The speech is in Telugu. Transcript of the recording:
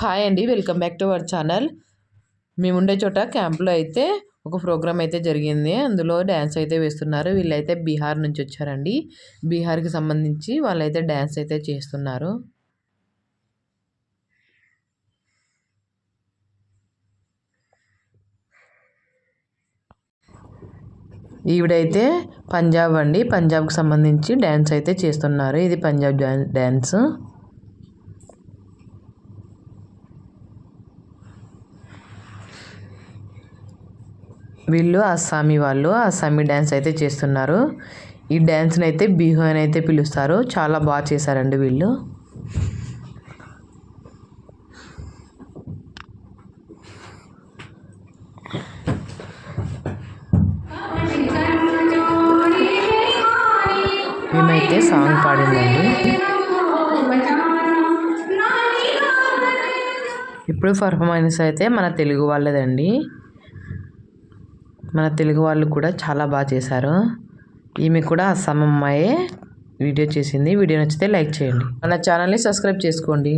హాయ్ అండి, welcome back to our channel. మేము ఉండే చోట క్యాంప్లో అయితే ఒక ప్రోగ్రామ్ అయితే జరిగింది. అందులో డ్యాన్స్ అయితే వేస్తున్నారు. వీళ్ళైతే బీహార్ నుంచి వచ్చారండి. బీహార్కి సంబంధించి వాళ్ళైతే డ్యాన్స్ అయితే చేస్తున్నారు. ఈవిడైతే పంజాబ్ అండి, పంజాబ్కి సంబంధించి డ్యాన్స్ అయితే చేస్తున్నారు. ఇది పంజాబ్ డ్యాన్స్. వీళ్ళు అస్సామీ డ్యాన్స్ అయితే చేస్తున్నారు. ఈ డ్యాన్స్ని అయితే బిహు అని అయితే పిలుస్తారు. చాలా బాగా చేశారండి వీళ్ళు. మేమైతే సాంగ్ పాడిందండి. ఇప్పుడు పర్ఫార్మెన్స్ అయితే మన తెలుగు వాళ్ళదండి. మన తెలుగు వాళ్ళు కూడా చాలా బాగా చేశారు. ఈమె కూడా అస్సాం అమ్మాయే వీడియో చేసింది. వీడియో నచ్చితే లైక్ చేయండి. మన ఛానల్ని సబ్స్క్రైబ్ చేసుకోండి.